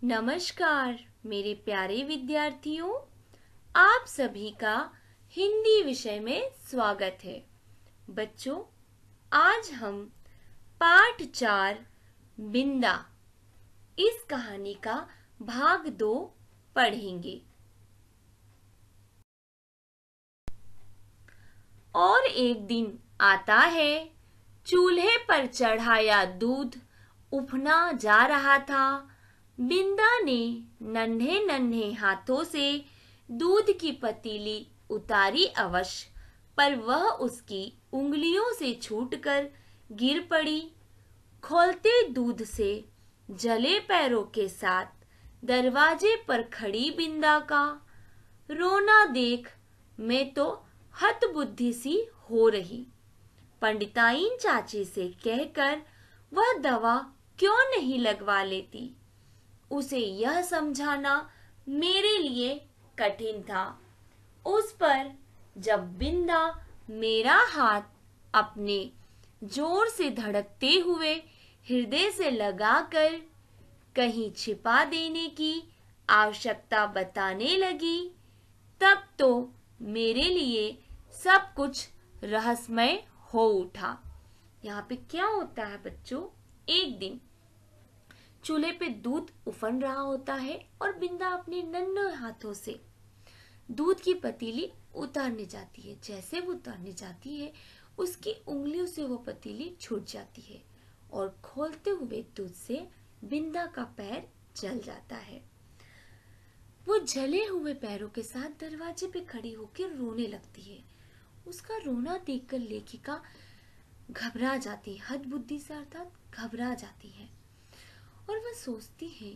नमस्कार मेरे प्यारे विद्यार्थियों, आप सभी का हिंदी विषय में स्वागत है। बच्चों, आज हम पाठ 4 बिंदा इस कहानी का भाग 2 पढ़ेंगे। और एक दिन आता है, चूल्हे पर चढ़ाया दूध उफना जा रहा था। बिंदा ने नन्हे नन्हे हाथों से दूध की पतीली उतारी अवश्य, पर वह उसकी उंगलियों से छूटकर गिर पड़ी। खौलते दूध से जले पैरों के साथ दरवाजे पर खड़ी बिंदा का रोना देख मैं तो हतबुद्धि सी हो रही। पंडिताइन चाची से कहकर वह दवा क्यों नहीं लगवा लेती। उसे यह समझाना मेरे लिए कठिन था। उस पर जब बिंदा मेरा हाथ अपने जोर से धड़कते हुए हृदय से लगाकर कहीं छिपा देने की आवश्यकता बताने लगी, तब तो मेरे लिए सब कुछ रहस्यमय हो उठा। यहाँ पे क्या होता है बच्चों, एक दिन चूल्हे पे दूध उफन रहा होता है और बिंदा अपने नन्हे हाथों से दूध की पतीली उतारने जाती है। जैसे वो उतारने जाती है, उसकी उंगलियों से वो पतीली छूट जाती है और खोलते हुए दूध से बिंदा का पैर जल जाता है। वो जले हुए पैरों के साथ दरवाजे पे खड़ी होकर रोने लगती है। उसका रोना देखकर लेखिका घबरा जाती है, हतबुद्धि से अर्थात घबरा जाती है, और वह सोचती है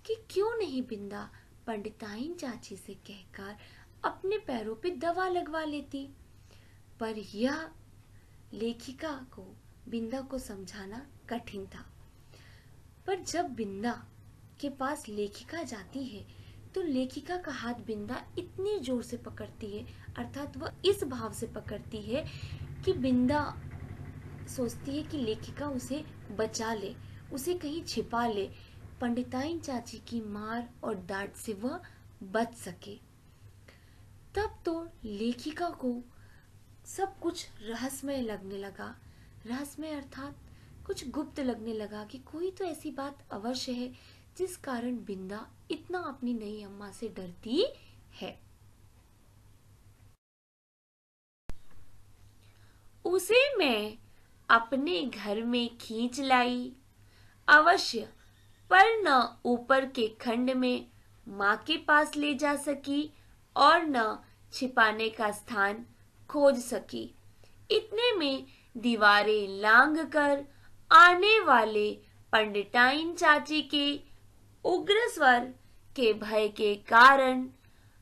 कि क्यों नहीं बिंदा पंडिताइन चाची से कहकर अपने पैरों पे दवा लगवा लेती। पर यह लेखिका को बिंदा को समझाना कठिन था। पर जब बिंदा के पास लेखिका जाती है तो लेखिका का हाथ बिंदा इतनी जोर से पकड़ती है, अर्थात वह इस भाव से पकड़ती है कि बिंदा सोचती है कि लेखिका उसे बचा ले, उसे कहीं छिपा ले, पंडिताइन चाची की मार और डांट से वह बच सके। तब तो लेखिका को सब कुछ रहस्यमय लगने लगा। रहस्यमय अर्थात कुछ गुप्त लगने लगा कि कोई तो ऐसी बात अवश्य है जिस कारण बिंदा इतना अपनी नई अम्मा से डरती है। उसे मैं अपने घर में खींच लाई अवश्य, पर न ऊपर के खंड में माँ के पास ले जा सकी और न छिपाने का स्थान खोज सकी। इतने में दीवारें लांघ कर आने वाले पंडिताइन चाची के उग्र स्वर के भय के कारण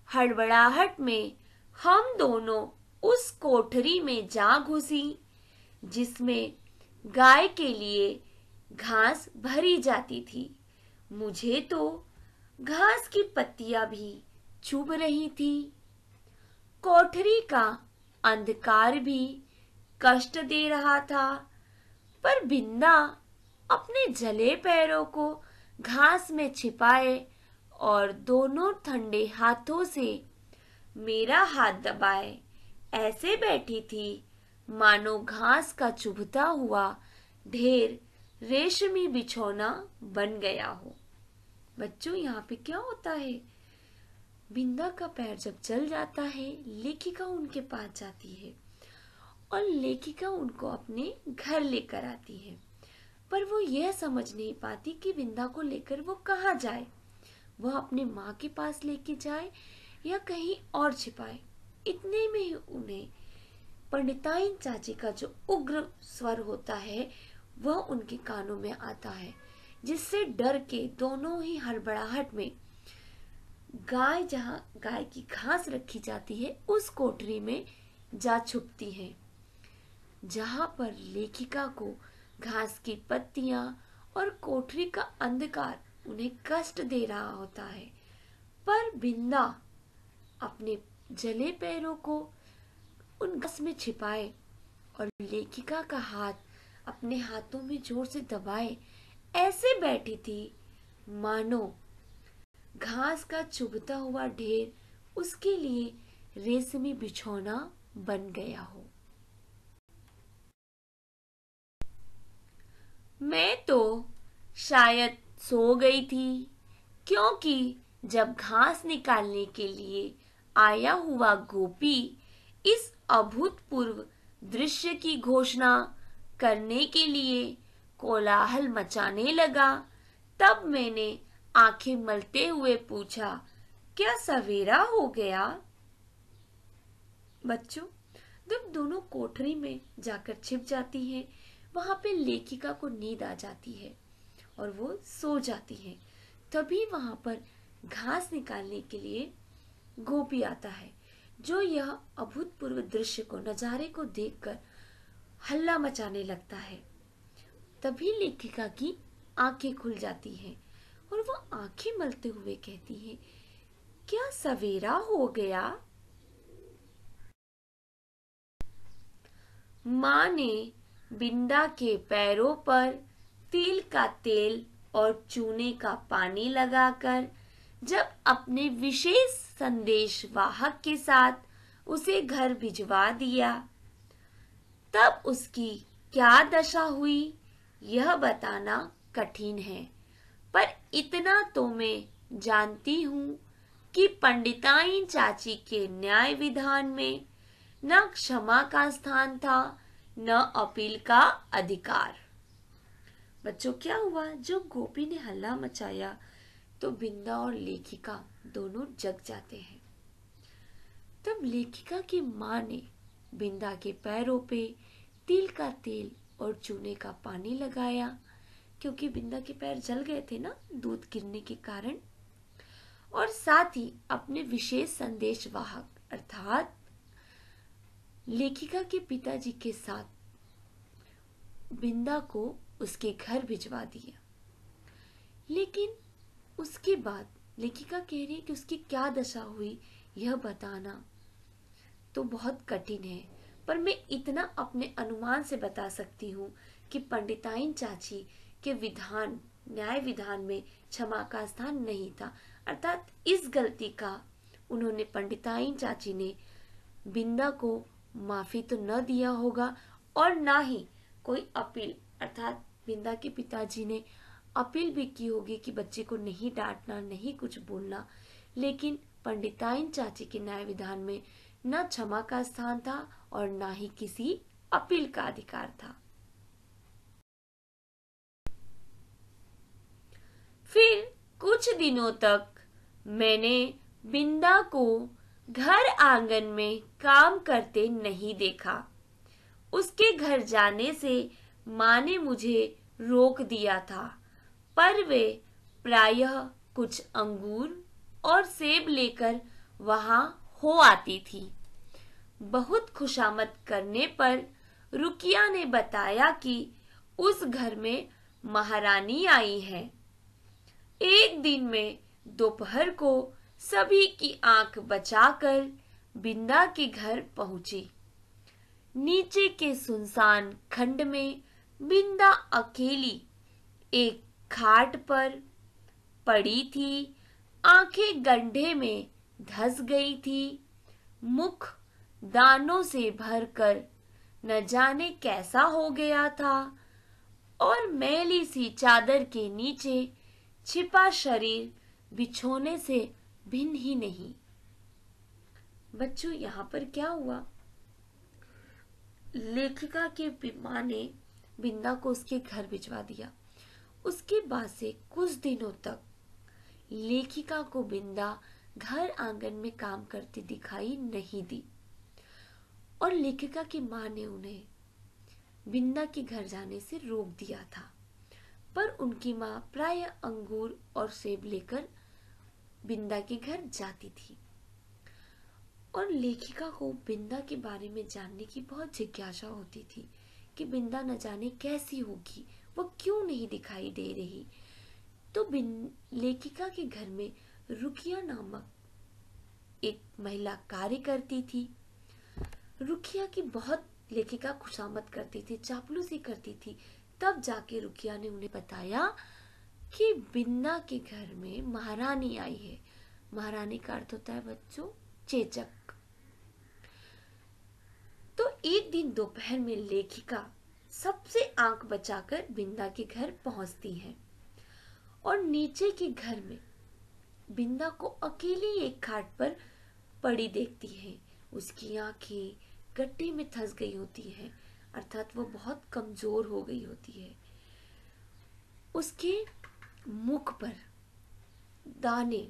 हड़बड़ाहट में हम दोनों उस कोठरी में जा घुसी जिसमें गाय के लिए घास भरी जाती थी। मुझे तो घास की पत्तियां भी चुभ रही थी। कोठरी का अंधकार भी कष्ट दे रहा था, पर बिंदा अपने जले पैरों को घास में छिपाए और दोनों ठंडे हाथों से मेरा हाथ दबाए ऐसे बैठी थी मानो घास का चुभता हुआ ढेर रेशमी बिछौना बन गया हो। बच्चों, यहाँ पे क्या होता है, बिंदा का पैर जब जल जाता है, लेखिका उनके पास जाती है और लेखिका उनको अपने घर लेकर आती है। पर वो यह समझ नहीं पाती कि बिंदा को लेकर वो कहाँ जाए, वह अपने माँ के पास लेके जाए या कहीं और छिपाए। इतने में ही उन्हें पंडिताइन चाची का जो उग्र स्वर होता है वह उनके कानों में आता है, जिससे डर के दोनों ही हड़बड़ाहट में गाय जहाँ गाय की घास रखी जाती है उस कोठरी में जा छुपती हैं, जहाँ पर लेखिका को घास की पत्तियां और कोठरी का अंधकार उन्हें कष्ट दे रहा होता है। पर बिंदा अपने जले पैरों को उन घास में छिपाए और लेखिका का हाथ अपने हाथों में जोर से दबाए ऐसे बैठी थी मानो घास का चुभता हुआ ढेर उसके लिए रेशमी बिछौना बन गया हो। मैं तो शायद सो गई थी, क्योंकि जब घास निकालने के लिए आया हुआ गोपी इस अभूतपूर्व दृश्य की घोषणा करने के लिए कोलाहल मचाने लगा, तब मैंने आंखें मलते हुए पूछा, क्या सवेरा हो गया? बच्चों, जब दोनों कोठरी में जाकर छिप जाती हैं, वहां पे लेखिका को नींद आ जाती है और वो सो जाती है। तभी वहां पर घास निकालने के लिए गोपी आता है, जो यह अभूतपूर्व दृश्य को, नजारे को देखकर हल्ला मचाने लगता है। तभी लेखिका की आंखें खुल जाती हैं और वो आंखें मलते हुए कहती है, क्या सवेरा हो गया? माँ ने बिंदा के पैरों पर तिल का तेल और चूने का पानी लगाकर जब अपने विशेष संदेश वाहक के साथ उसे घर भिजवा दिया, तब उसकी क्या दशा हुई यह बताना कठिन है। पर इतना तो मैं जानती हूँ कि पंडिताइन चाची के न्याय विधान में न क्षमा का स्थान था, न अपील का अधिकार। बच्चों, क्या हुआ? जो गोपी ने हल्ला मचाया तो बिंदा और लेखिका दोनों जग जाते हैं। तब लेखिका की माँ ने बिंदा के पैरों पे तिल का तेल और चूने का पानी लगाया, क्योंकि बिंदा के पैर जल गए थे ना, दूध गिरने के कारण। और साथ ही अपने विशेष संदेश वाहक अर्थात लेखिका के पिताजी के साथ बिंदा को उसके घर भिजवा दिया। लेकिन उसके बाद लेखिका कह रही है कि उसकी क्या दशा हुई यह बताना तो बहुत कठिन है, पर मैं इतना अपने अनुमान से बता सकती हूँ कि पंडिताइन चाची के विधान, न्याय विधान में क्षमा का स्थान नहीं था। अर्थात इस गलती का उन्होंने, पंडिताइन चाची ने बिंदा को माफी तो न दिया होगा और ना ही कोई अपील, अर्थात बिंदा के पिताजी ने अपील भी की होगी कि बच्चे को नहीं डांटना, नहीं कुछ बोलना। लेकिन पंडिताइन चाची के न्याय विधान में न क्षमा का स्थान था और ना ही किसी अपील का अधिकार था। फिर कुछ दिनों तक मैंने बिंदा को घर आंगन में काम करते नहीं देखा। उसके घर जाने से माँ ने मुझे रोक दिया था, पर वे प्रायः कुछ अंगूर और सेब लेकर वहां हो आती थी। बहुत खुशामद करने पर रुकिया ने बताया कि उस घर में महारानी आई है। एक दिन में दोपहर को सभी की आंख बचाकर बिंदा के घर पहुंची। नीचे के सुनसान खंड में बिंदा अकेली एक खाट पर पड़ी थी। आंखें गड्ढे में धंस गई थी, मुख दानों से भरकर न जाने कैसा हो गया था और मैली सी चादर के नीचे छिपा शरीर बिछोने से भिन्न ही नहीं। बच्चों, यहाँ पर क्या हुआ? लेखिका के माँ ने बिंदा को उसके घर भिजवा दिया। उसके बाद से कुछ दिनों तक लेखिका को बिंदा घर आंगन में काम करती दिखाई नहीं दी और लेखिका की माँ ने उन्हें बिंदा के घर जाने से रोक दिया था। पर उनकी माँ प्रायः अंगूर और सेब लेकर बिंदा के घर जाती थी और लेखिका को बिंदा के बारे में जानने की बहुत जिज्ञासा होती थी कि बिंदा न जाने कैसी होगी, वो क्यों नहीं दिखाई दे रही। तो लेखिका के घर में रुकिया नामक एक महिला कार्य करती थी। रुकिया की बहुत लेखिका खुशामद करती थी, चापलूसी करती थी। तब जाके रुकिया ने उन्हें बताया कि बिन्दा के घर में महारानी आई है। महारानी का अर्थ होता है बच्चों चेचक। तो एक दिन दोपहर में लेखिका सबसे आंख बचाकर बिन्दा के घर पहुंचती है और नीचे के घर में बिन्दा को अकेली एक खाट पर पड़ी देखती है। उसकी आंखें गड्ढे में धंस गई होती है, अर्थात वो बहुत कमजोर हो गई होती है। उसके मुख पर दाने,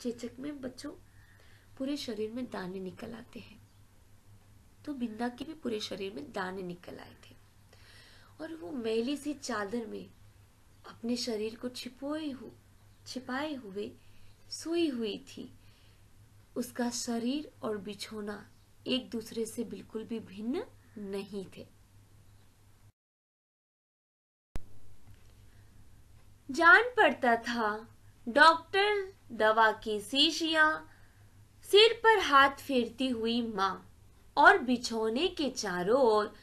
चेचक में बच्चों पूरे शरीर में दाने निकल आते हैं, तो बिन्दा के भी पूरे शरीर में दाने निकल आए थे और वो मैली सी चादर में अपने शरीर को छिपाए हुए सोई हुई थी। उसका शरीर और बिछौना एक दूसरे से बिल्कुल भी भिन्न नहीं थे। जान पड़ता था डॉक्टर, दवा की शीशियां, सिर पर हाथ फेरती हुई माँ और बिछौने के चारों ओर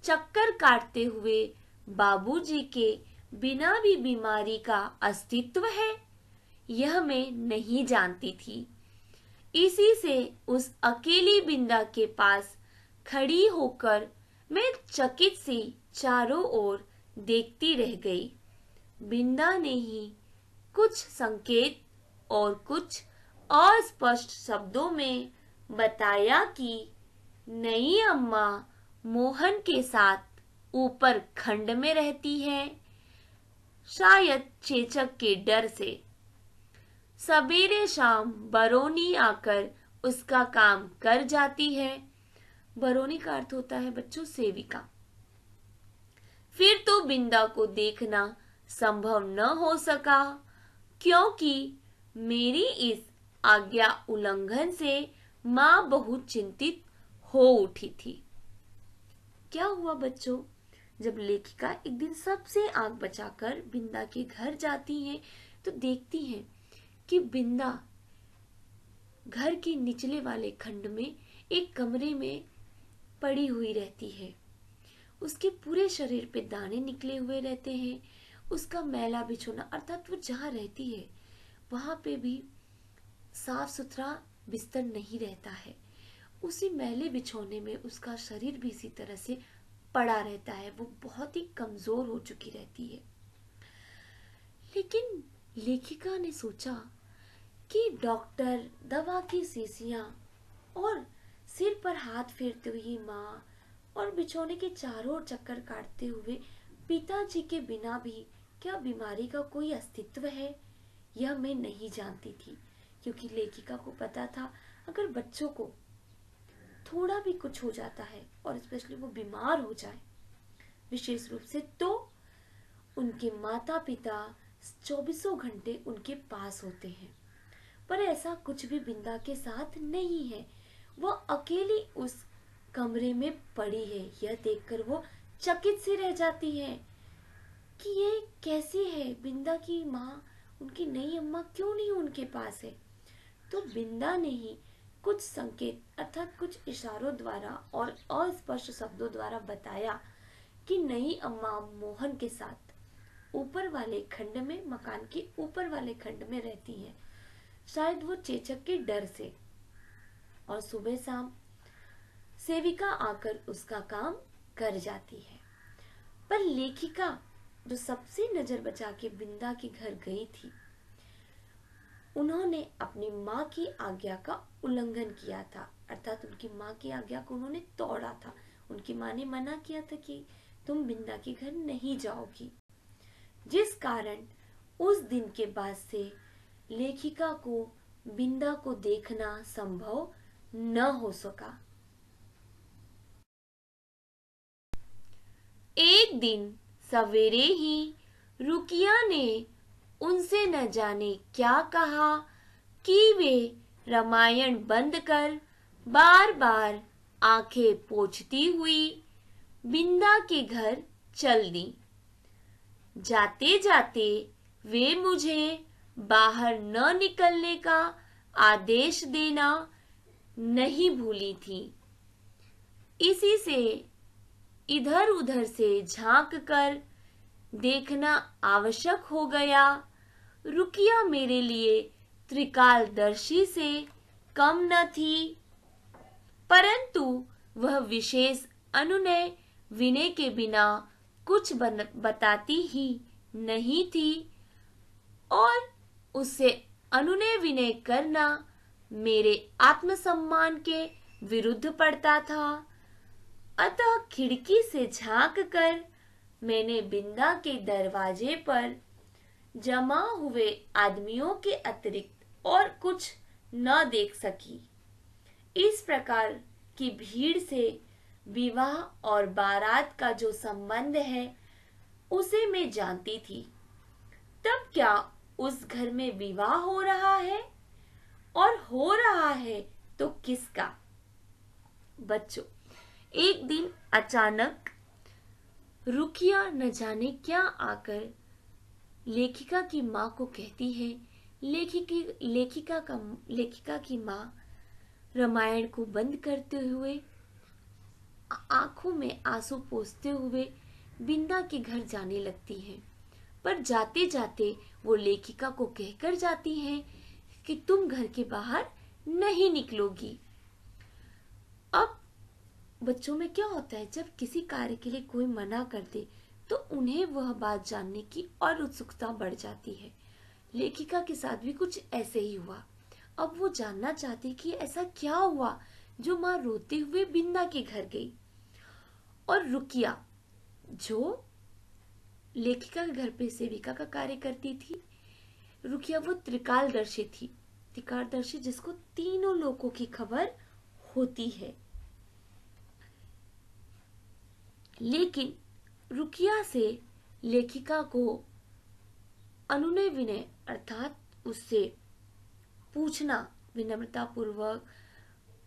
चक्कर काटते हुए बाबूजी के बिना भी बीमारी का अस्तित्व है, यह मैं नहीं जानती थी। इसी से उस अकेली बिन्दा के पास खड़ी होकर मैं चकित सी चारों ओर देखती रह गई। बिन्दा ने ही कुछ संकेत और कुछ अस्पष्ट शब्दों में बताया कि नई अम्मा मोहन के साथ ऊपर खंड में रहती है, शायद चेचक के डर से। सवेरे शाम बरौनी आकर उसका काम कर जाती है। बरौनी का अर्थ होता है बच्चों सेविका। फिर तो बिन्दा को देखना संभव न हो सका, क्योंकि मेरी इस आज्ञा उल्लंघन से माँ बहुत चिंतित हो उठी थी। क्या हुआ बच्चों, जब लेखिका एक दिन सबसे आंख बचाकर बिन्दा के घर जाती हैं तो देखती हैं कि बिन्दा घर के निचले वाले खंड में एक कमरे में पड़ी हुई रहती है। उसके पूरे शरीर पे दाने निकले हुए रहते हैं। उसका मैला बिछौना, अर्थात वो जहाँ रहती है वहां पे भी साफ सुथरा बिस्तर नहीं रहता है। उसी मैले बिछौने में उसका शरीर भी इसी तरह से पड़ा रहता है। वो बहुत ही कमजोर हो चुकी रहती है। लेकिन लेखिका ने सोचा कि डॉक्टर, दवा की शीशियां और सिर पर हाथ फेरते हुई माँ और बिछौने के चारों ओर चक्कर काटते हुए पिताजी के बिना भी क्या बीमारी का कोई अस्तित्व है, यह मैं नहीं जानती थी। क्योंकि लेखिका को पता था अगर बच्चों को थोड़ा भी कुछ हो जाता है और स्पेशली वो बीमार हो जाए विशेष रूप से, तो उनके माता पिता 24 घंटे उनके पास होते हैं। पर ऐसा कुछ भी बिन्दा के साथ नहीं है। वह अकेली उस कमरे में पड़ी है। यह देखकर वो चकित सी रह जाती है कि ये कैसी है, बिन्दा की माँ, उनकी नई अम्मा क्यों नहीं उनके पास है। तो बिन्दा ने ही कुछ संकेत अर्थात कुछ इशारों द्वारा और अस्पष्ट शब्दों द्वारा बताया कि नई अम्मा मोहन के साथ ऊपर वाले खंड में, मकान के ऊपर वाले खंड में रहती हैं, शायद वो चेचक के डर से, और सुबह शाम सेविका आकर उसका काम कर जाती है। पर लेखिका जो सबसे नजर बचा के बिन्दा के घर गई थी, उन्होंने अपनी माँ की आज्ञा का उल्लंघन किया था, अर्थात उनकी माँ की आज्ञा को उन्होंने तोड़ा था। उनकी माँ ने मना किया था कि तुम बिन्दा के घर नहीं जाओगी, जिस कारण उस दिन के बाद से लेखिका को बिन्दा को देखना संभव न हो सका। एक दिन सवेरे ही रुकिया ने उनसे न जाने क्या कहा कि वे रामायण बंद कर बार बार आंखें पोंछती हुई बिन्दा के घर चल दी। जाते जाते वे मुझे बाहर न निकलने का आदेश देना नहीं भूली थी। इसी से इधर उधर से झांक कर देखना आवश्यक हो गया रुकिया मेरे लिए त्रिकालदर्शी से कम न थी, परंतु वह विशेष अनुनय विनय के बिना कुछ बताती ही नहीं थी और उससे अनुनय विनय करना मेरे आत्मसम्मान के विरुद्ध पड़ता था। अतः खिड़की से झांक कर मैंने बिंदा के दरवाजे पर जमा हुए आदमियों के अतिरिक्त और कुछ न देख सकी। इस प्रकार की भीड़ से विवाह और बारात का जो संबंध है उसे मैं जानती थी। तब क्या उस घर में विवाह हो रहा है, और हो रहा है तो किसका? बच्चों, एक दिन अचानक रुकिया न जाने क्या आकर लेखिका की माँ को कहती है। लेखिका की माँ रामायण को बंद करते हुए, आंखों में आंसू पोंछते हुए बिंदा के घर जाने लगती हैं। पर जाते जाते वो लेखिका को कहकर जाती हैं कि तुम घर के बाहर नहीं निकलोगी। अब बच्चों में क्या होता है, जब किसी कार्य के लिए कोई मना कर दे तो उन्हें वह बात जानने की और उत्सुकता बढ़ जाती है। लेखिका के साथ भी कुछ ऐसे ही हुआ। अब वो जानना चाहती कि ऐसा क्या हुआ जो माँ रोते हुए बिंदा के घर गई। और रुकिया, जो लेखिका के घर पे सेविका का कार्य करती थी, रुकिया वो त्रिकालदर्शी थी। त्रिकालदर्शी जिसको तीनों लोकों की खबर होती है। लेकिन रुकिया से लेखिका को अनुनय विनय अर्थात उससे पूछना, विनम्रता पूर्वक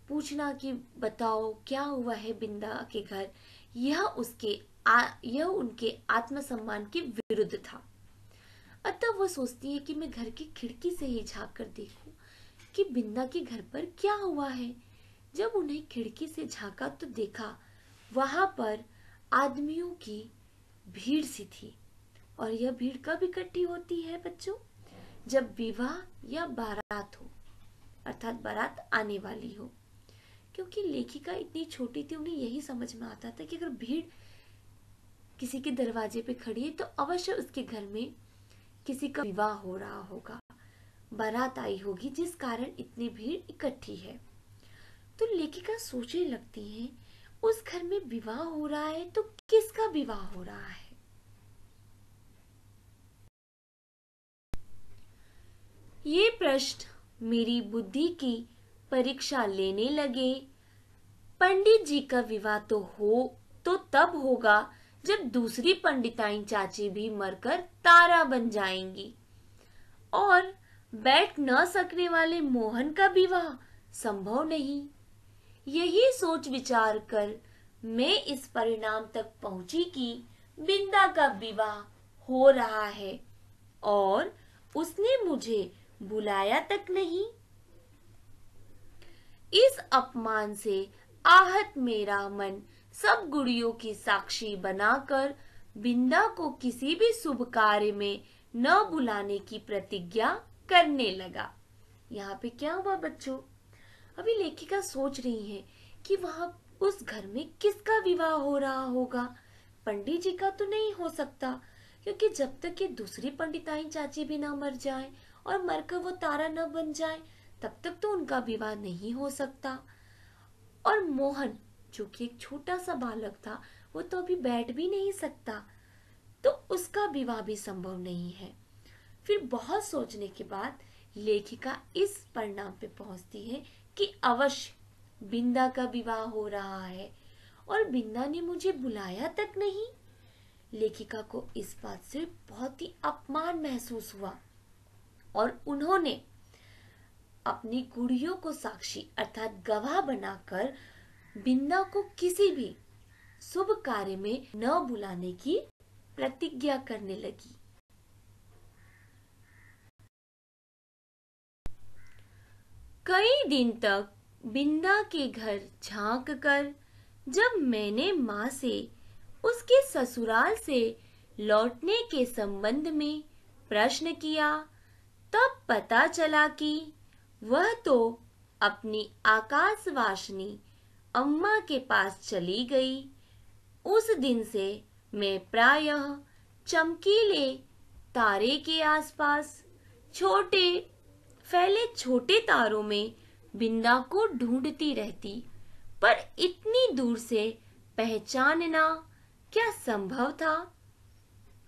पूछना कि बताओ क्या हुआ है बिंदा के घर, यह उनके आत्मसम्मान के विरुद्ध था। अतः वो सोचती है कि मैं घर की खिड़की से ही झांक कर देखूं कि बिंदा के घर पर क्या हुआ है। जब उन्हें खिड़की से झांका तो देखा वहां पर आदमियों की भीड़ सी थी। और यह भीड़ कब इकट्ठी होती है बच्चों? जब विवाह या बारात हो, अर्थात बारात आने वाली हो। क्योंकि लेखिका इतनी छोटी थी, उन्हें यही समझ में आता था कि अगर भीड़ किसी के दरवाजे पे खड़ी है तो अवश्य उसके घर में किसी का विवाह हो रहा होगा, बारात आई होगी, जिस कारण इतनी भीड़ इकट्ठी है। तो लेखिका सोचने लगती है उस घर में विवाह हो रहा है तो किसका विवाह हो रहा है? ये प्रश्न मेरी बुद्धि की परीक्षा लेने लगे। पंडित जी का विवाह तो तब होगा जब दूसरी पंडिताइन चाची भी मरकर तारा बन जाएंगी, और बैठ न सकने वाले मोहन का विवाह संभव नहीं। यही सोच विचार कर मैं इस परिणाम तक पहुंची कि बिंदा का विवाह हो रहा है और उसने मुझे बुलाया तक नहीं। इस अपमान से आहत मेरा मन सब गुड़ियों की साक्षी बनाकर बिंदा को किसी भी शुभ कार्य में न बुलाने की प्रतिज्ञा करने लगा। यहाँ पे क्या हुआ बच्चों? अभी लेखिका सोच रही है कि वहां उस घर में किसका विवाह हो रहा होगा। पंडित जी का तो नहीं हो सकता, क्योंकि जब तक ये दूसरी पंडिताइन चाची भी ना मर जाए और मरकर वो तारा न बन जाए तब तक तो उनका विवाह नहीं हो सकता। और मोहन जो कि एक छोटा सा बालक था, वो तो अभी बैठ भी नहीं सकता, तो उसका विवाह भी संभव नहीं है। फिर बहुत सोचने के बाद लेखिका इस परिणाम पे पहुंचती है कि अवश्य बिंदा का विवाह हो रहा है और बिंदा ने मुझे बुलाया तक नहीं। लेखिका को इस बात से बहुत ही अपमान महसूस हुआ और उन्होंने अपनी गुड़ियों को साक्षी अर्थात गवाह बनाकर बिंदा को किसी भी शुभ कार्य में न बुलाने की प्रतिज्ञा करने लगी। कई दिन तक बिंदा के घर झांक कर जब मैंने माँ से उसके ससुराल से लौटने के संबंध में प्रश्न किया तब पता चला कि वह तो अपनी आकाशवासिनी अम्मा के पास चली गई। उस दिन से मैं प्रायः चमकीले तारे के आसपास फैले छोटे तारों में बिंदा को ढूंढती रहती, पर इतनी दूर से पहचानना क्या संभव था?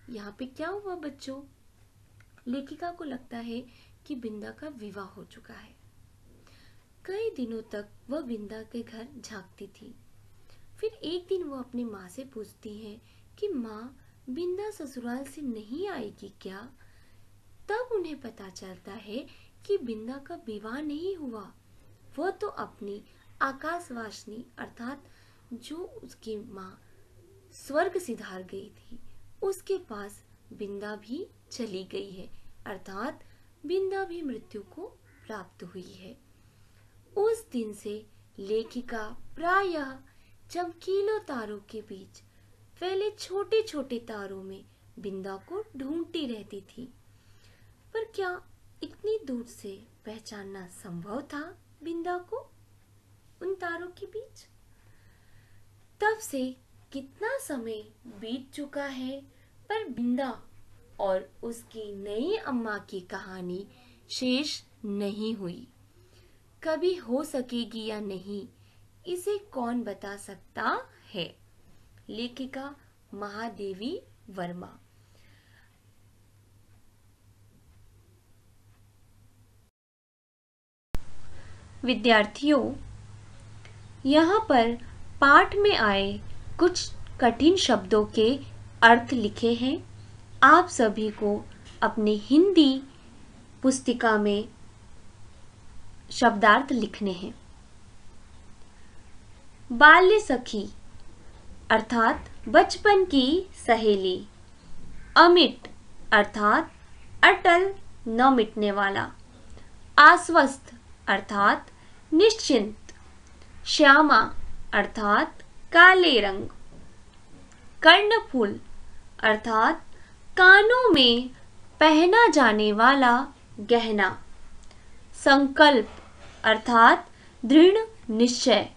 यहाँ पे क्या हुआ बच्चों? लेखिका को लगता है कि बिंदा का विवाह हो चुका है। कई दिनों तक वह बिंदा के घर झांकती थी। फिर एक दिन वो अपनी माँ से पूछती है कि माँ, बिंदा ससुराल से नहीं आएगी क्या? तब उन्हें पता चलता है कि बिंदा का विवाह नहीं हुआ। वह तो अपनी आकाशवासिनी अर्थात जो उसकी माँ स्वर्ग सिधार गई थी, उसके पास बिंदा भी चली गई है, अर्थात बिंदा भी मृत्यु को प्राप्त हुई है। उस दिन से लेखिका प्रायः चमकीले तारों के बीच फैले छोटे छोटे तारों में बिंदा को ढूंढती रहती थी, पर क्या इतनी दूर से पहचानना संभव था बिंदा को उन तारों के बीच? तब से कितना समय बीत चुका है, पर बिंदा और उसकी नई अम्मा की कहानी शेष नहीं हुई। कभी हो सकेगी या नहीं, इसे कौन बता सकता है? लेखिका महादेवी वर्मा। विद्यार्थियों, यहाँ पर पाठ में आए कुछ कठिन शब्दों के अर्थ लिखे हैं। आप सभी को अपने हिंदी पुस्तिका में शब्दार्थ लिखने हैं। बाल्य सखी अर्थात बचपन की सहेली। अमिट अर्थात अटल न मिटने वाला। आश्वस्त अर्थात निश्चिंत। श्यामा अर्थात काले रंग। कर्णफूल अर्थात कानों में पहना जाने वाला गहना। संकल्प अर्थात दृढ़ निश्चय।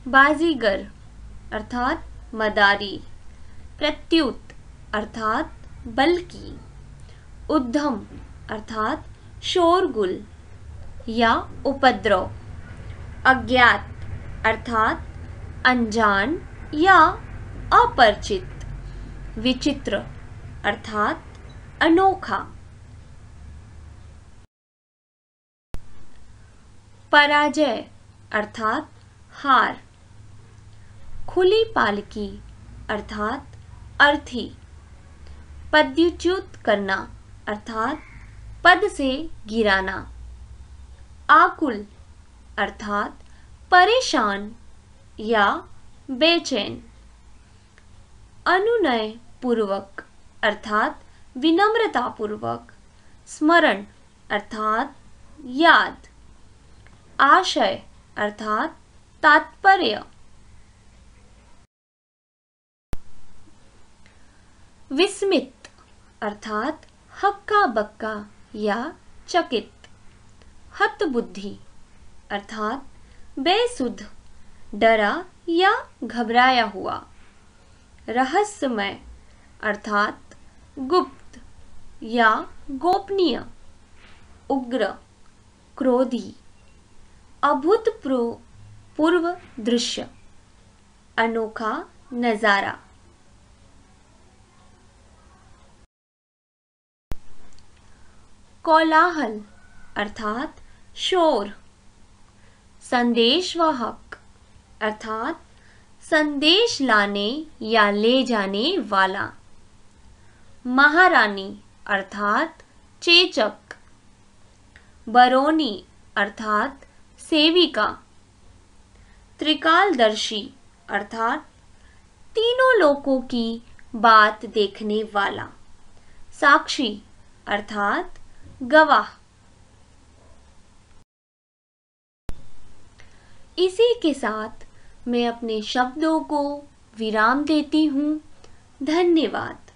बाजीगर अर्थात मदारी। प्रत्युत अर्थात बल की। उद्यम अर्थात शोरगुल या उपद्रव। अज्ञात अर्थात अनजान या अपरिचित। विचित्र अर्थात अनोखा। पराजय अर्थात हार। खुली पालकी अर्थात अर्थी। पदच्युत करना अर्थात पद से गिराना। आकुल अर्थात परेशान या बेचैन। अनुनय पूर्वक अर्थात विनम्रता पूर्वक। स्मरण अर्थात याद। आशय अर्थात तात्पर्य। विस्मित अर्थात हक्का बक्का या चकित। हतबुद्धि अर्थात बेसुध, डरा या घबराया हुआ। रहस्यमय अर्थात गुप्त या गोपनीय। उग्र, क्रोधी। अभूतपूर्व दृश्य, अनोखा नजारा। कोलाहल अर्थात शोर। संदेशवाहक अर्थात संदेश लाने या ले जाने वाला। महारानी अर्थात चेचक। बरौनी अर्थात सेविका। त्रिकालदर्शी अर्थात तीनों लोकों की बात देखने वाला। साक्षी अर्थात गवाह। इसी के साथ मैं अपने शब्दों को विराम देती हूँ। धन्यवाद।